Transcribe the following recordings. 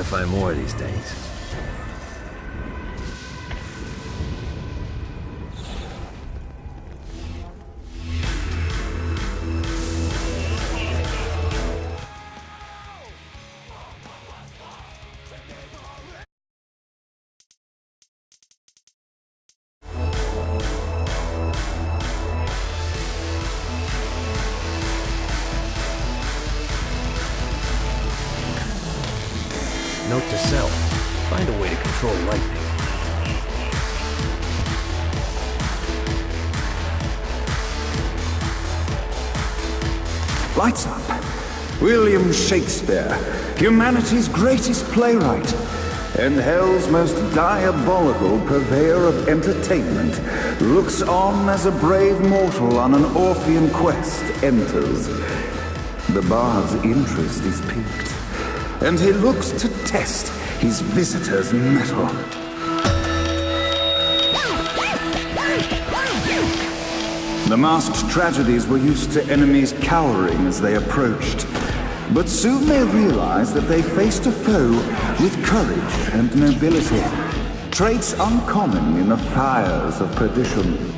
find more these days. Note to self, find a way to control lightning. Lights up. William Shakespeare, humanity's greatest playwright, and hell's most diabolical purveyor of entertainment, looks on as a brave mortal on an Orphean quest enters. The bard's interest is piqued, and he looks to test his visitor's mettle. The masked tragedies were used to enemies cowering as they approached, but soon they realized that they faced a foe with courage and nobility, traits uncommon in the fires of perdition.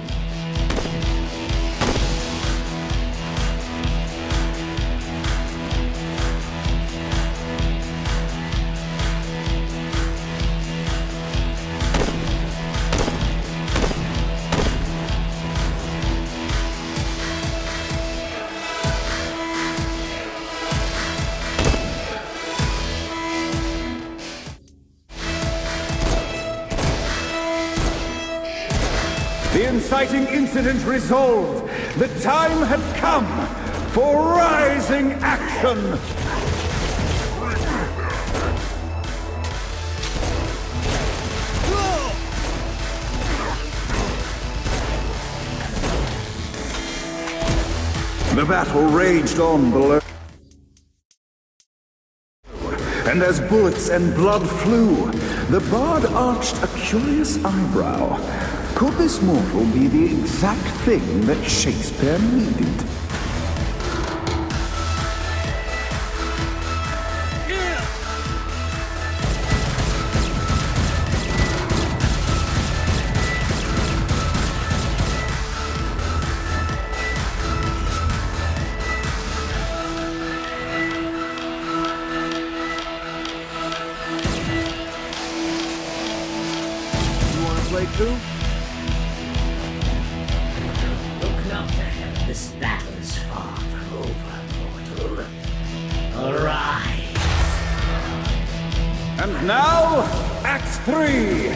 The inciting incident resolved. The time had come for rising action. The battle raged on below. And as bullets and blood flew, the bard arched a curious eyebrow. Could this mortal be the exact thing that Shakespeare needed? You want to play too? This battle is far from over, mortal. Arise! And now, Act 3!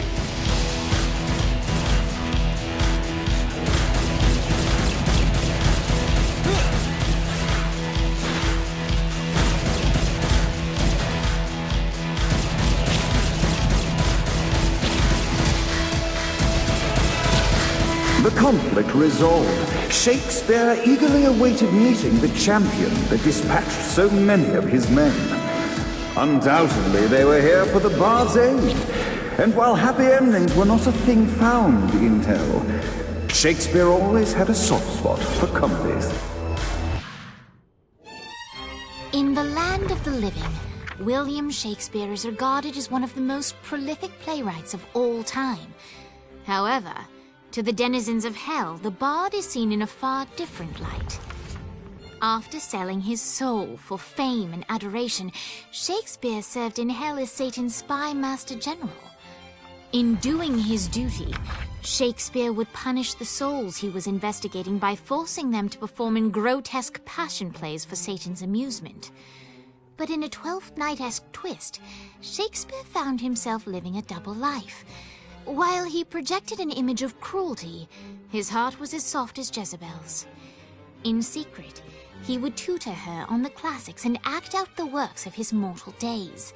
The conflict resolved. Shakespeare eagerly awaited meeting the champion that dispatched so many of his men. Undoubtedly, they were here for the bard's aid. And while happy endings were not a thing found in hell, Shakespeare always had a soft spot for comedies. In the land of the living, William Shakespeare is regarded as one of the most prolific playwrights of all time. However, to the denizens of hell, the bard is seen in a far different light. After selling his soul for fame and adoration, Shakespeare served in hell as Satan's spy master general. In doing his duty, Shakespeare would punish the souls he was investigating by forcing them to perform in grotesque passion plays for Satan's amusement. But in a Twelfth Night-esque twist, Shakespeare found himself living a double life. While he projected an image of cruelty, his heart was as soft as Jezebel's. In secret, he would tutor her on the classics and act out the works of his mortal days.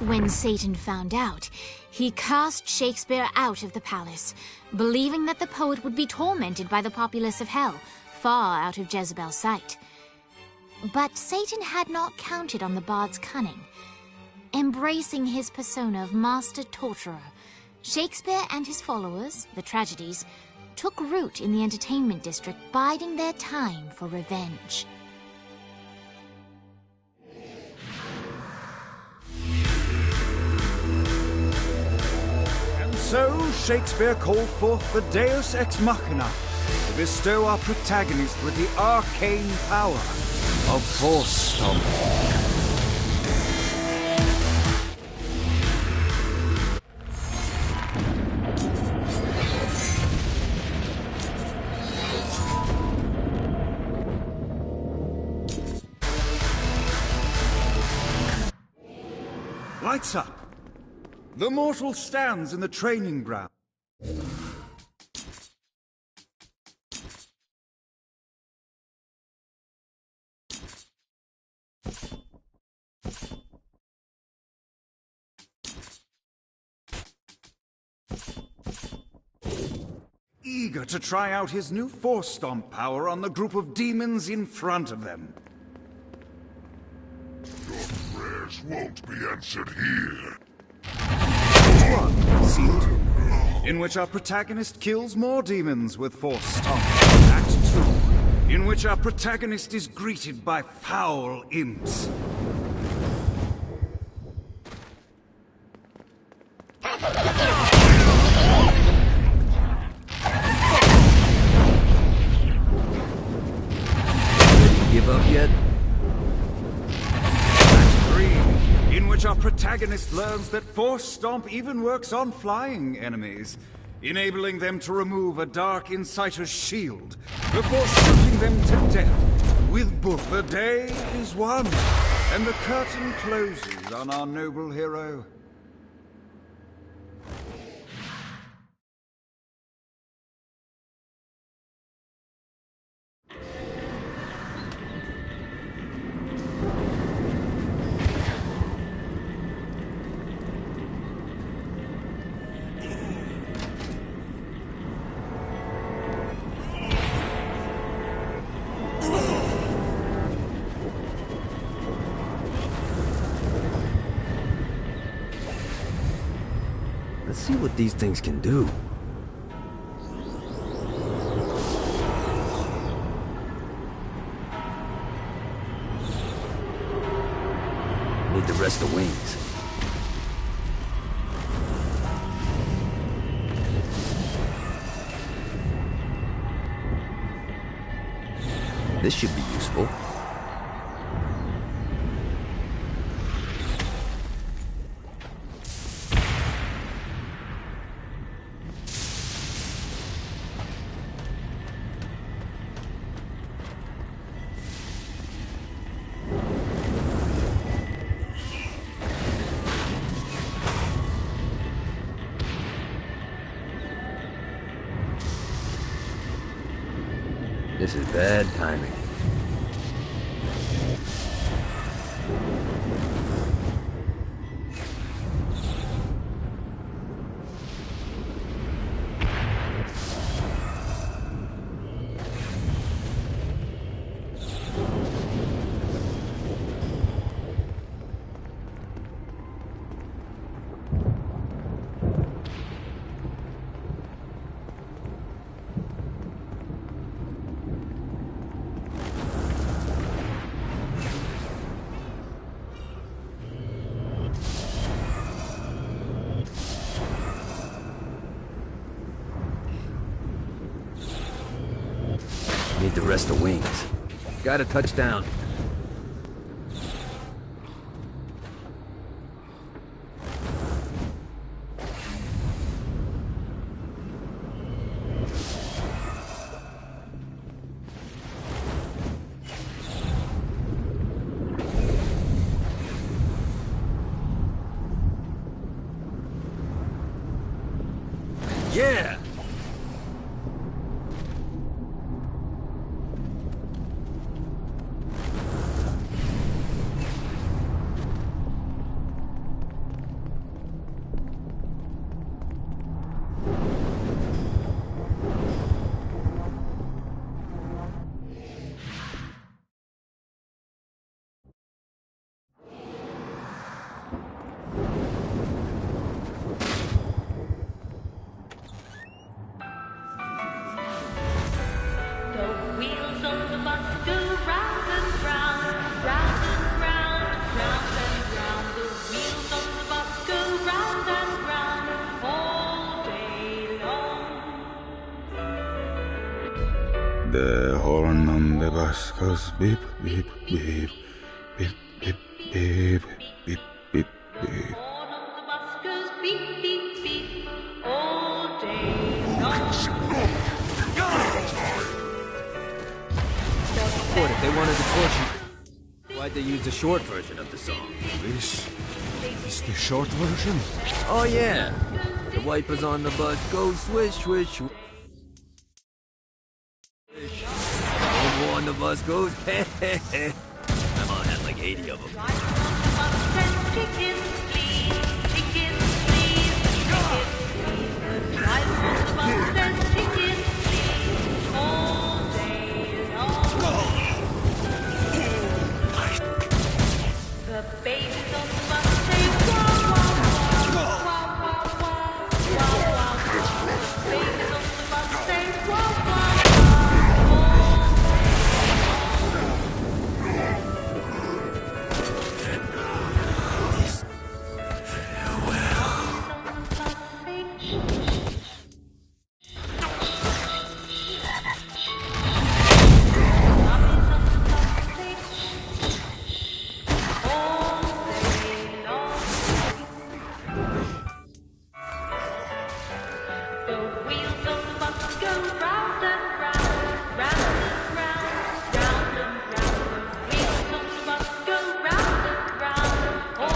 When Satan found out, he cast Shakespeare out of the palace, believing that the poet would be tormented by the populace of hell, far out of Jezebel's sight. But Satan had not counted on the bard's cunning. Embracing his persona of master torturer, Shakespeare and his followers, the tragedies, took root in the entertainment district, biding their time for revenge. So Shakespeare called forth the Deus Ex Machina to bestow our protagonist with the arcane power of Force Stomp. Lights up! The mortal stands in the training ground. Eager to try out his new Force Stomp power on the group of demons in front of them. Your prayers won't be answered here. Act 1, Scene 2, in which our protagonist kills more demons with Force Stomp. Act 2, in which our protagonist is greeted by foul imps. Give up yet? Act 3, in which our protagonist learns that Force Stomp even works on flying enemies, enabling them to remove a Dark Inciter's shield before shooting them to death with book. The day is won, and the curtain closes on our noble hero. Let's see what these things can do. Need to rest the wings. This should be useful. This is bad timing. Need to rest the wings. Got to touch down. Yeah! The horn on the bus goes beep, beep, beep, beep, beep, beep, beep, beep, beep. Horn on the bus goes beep, beep, beep, all day long. What, if they wanted to torture you, why'd they use the short version of the song? This is the short version? Oh yeah, the wipers on the bus go swish, swish, swish. The on the bus goes hey, hey, hey. My mom had like 80 of them. Driver on the bus says chicken, please, chicken, please, chicken, please. The driver on the bus says chicken, please, all day long. The babies on the bus say wow, wow, wow, wow, wow, wow, wow, wow. The babies on the bus say wow, wow, wow,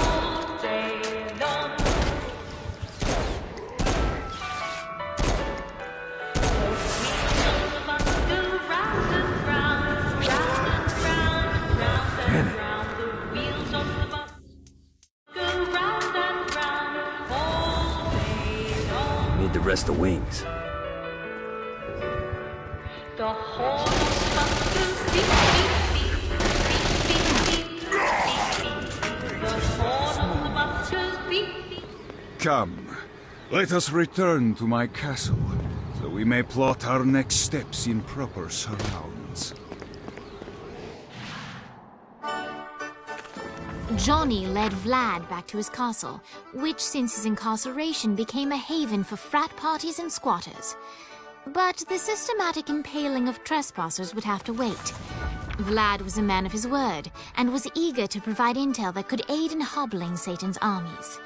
all day long. Need to rest the wings. The horn on the bus goes beep, beep, beep, beep, beep, beep, beep, beep. The horn on the bus goes beep, beep. Come, let us return to my castle, so we may plot our next steps in proper surrounds. Johnny led Vlad back to his castle, which since his incarceration became a haven for frat parties and squatters. But the systematic impaling of trespassers would have to wait. Vlad was a man of his word, and was eager to provide intel that could aid in hobbling Satan's armies.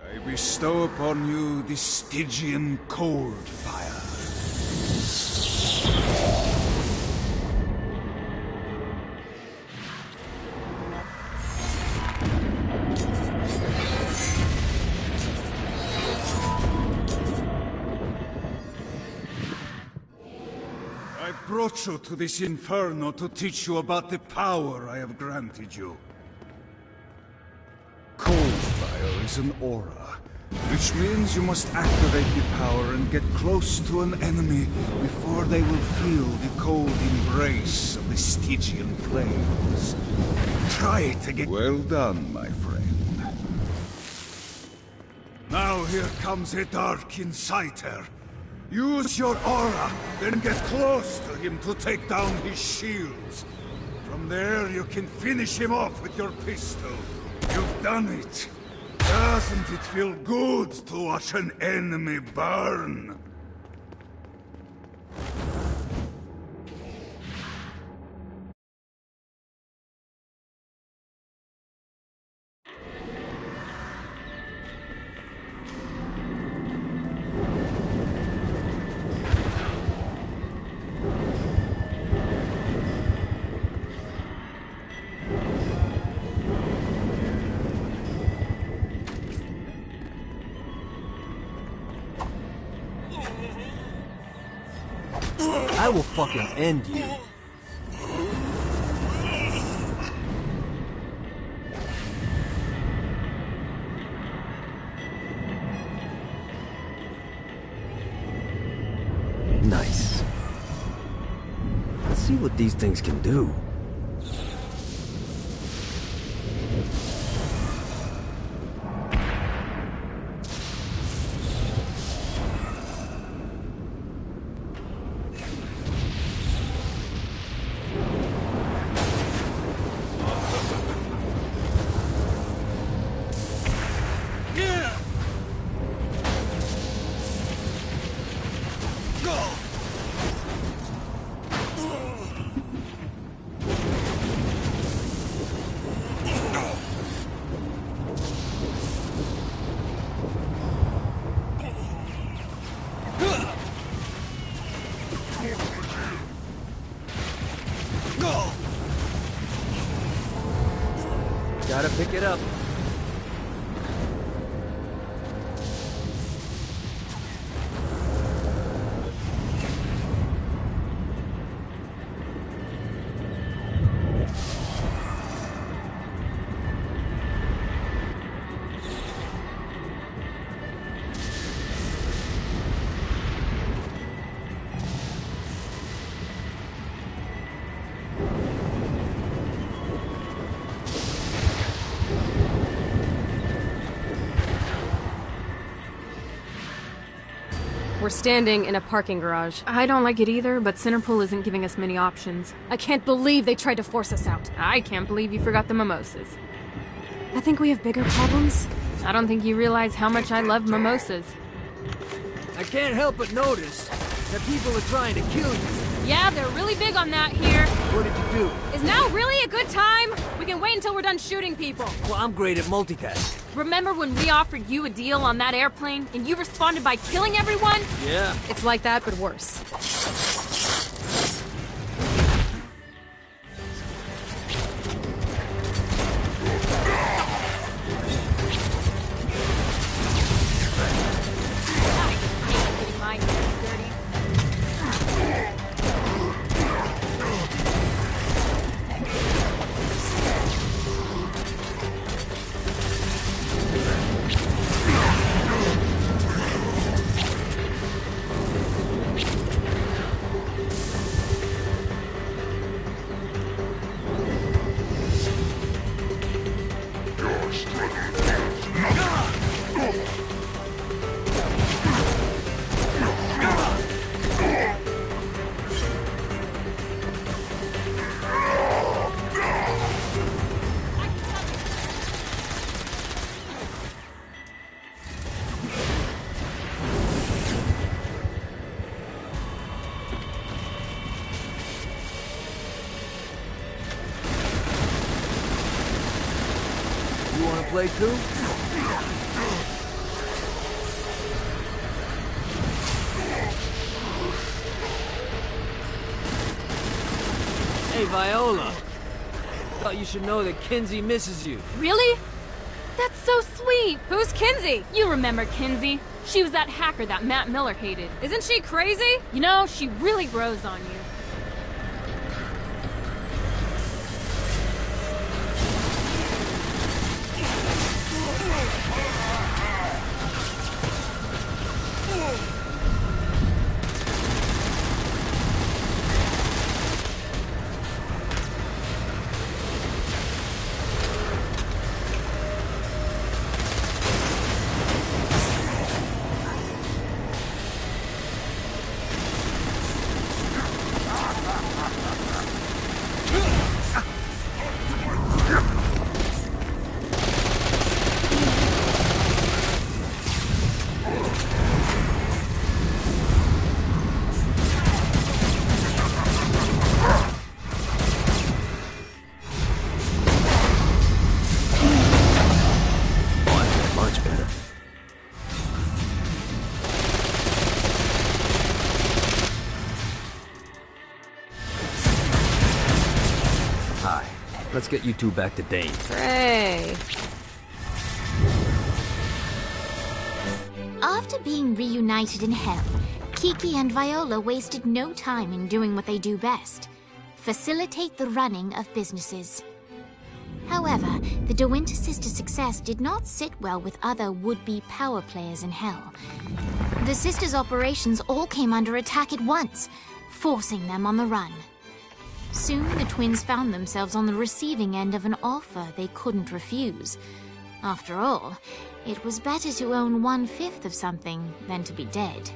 I bestow upon you the Stygian cold fire. I brought you to this inferno to teach you about the power I have granted you. Cold fire is an aura, which means you must activate the power and get close to an enemy before they will feel the cold embrace of the Stygian flames. Try it again. Well done, my friend. Now here comes a dark inciter. Use your aura, then get close to him to take down his shields. From there, you can finish him off with your pistol. You've done it. Doesn't it feel good to watch an enemy burn? I will fucking end you. Nice. Let's see what these things can do. Gotta pick it up. We're standing in a parking garage. I don't like it either, but Centerpool isn't giving us many options. I can't believe they tried to force us out. I can't believe you forgot the mimosas. I think we have bigger problems. I don't think you realize how much I love mimosas. I can't help but notice that people are trying to kill you. Yeah, they're really big on that here. What did you do? Is now really a good time? We can wait until we're done shooting people. Well, I'm great at multitasking. Remember when we offered you a deal on that airplane, and you responded by killing everyone? Yeah. It's like that, but worse. Getting my hands dirty. You wanna play too? Hey, Viola. Thought you should know that Kinsey misses you. Really? That's so sweet! Who's Kinsey? You remember Kinsey? She was that hacker that Matt Miller hated. Isn't she crazy? You know, she really grows on you. Much better. Hi. Let's get you two back to Dane. Hooray. After being reunited in hell, Kiki and Viola wasted no time in doing what they do best: facilitate the running of businesses. However, the De Winter sisters' success did not sit well with other would-be power players in hell. The sisters' operations all came under attack at once, forcing them on the run. Soon, the twins found themselves on the receiving end of an offer they couldn't refuse. After all, it was better to own 1/5 of something than to be dead.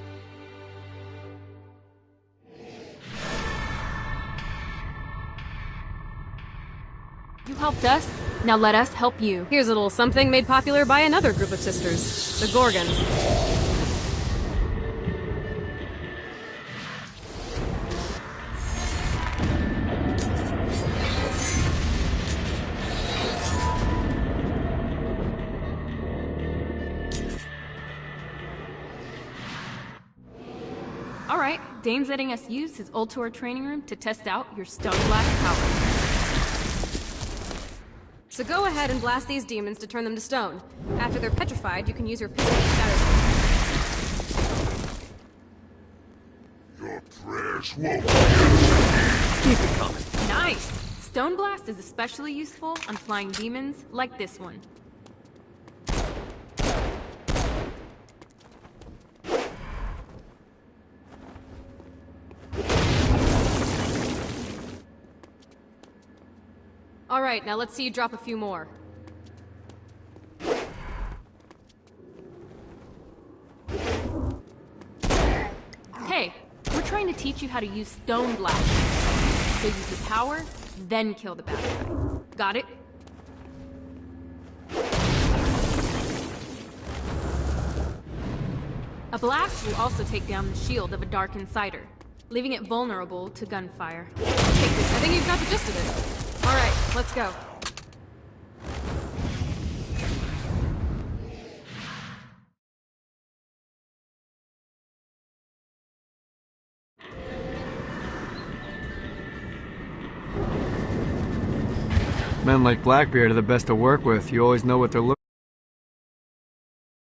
You helped us, now let us help you. Here's a little something made popular by another group of sisters, the Gorgons. All right, Dane's letting us use his Ultor training room to test out your stone blast power. So go ahead and blast these demons to turn them to stone. After they're petrified, you can use your pistol to shatter them. Your prayers won't be answered. Keep it coming. Nice! Stone Blast is especially useful on flying demons like this one. Alright, now let's see you drop a few more. Hey, we're trying to teach you how to use Stone Blast. So use the power, then kill the bad guy. Got it? A blast will also take down the shield of a Dark Insider, leaving it vulnerable to gunfire. Take this. I think you've got the gist of it. Alright, let's go. Men like Blackbeard are the best to work with. You always know what they're looking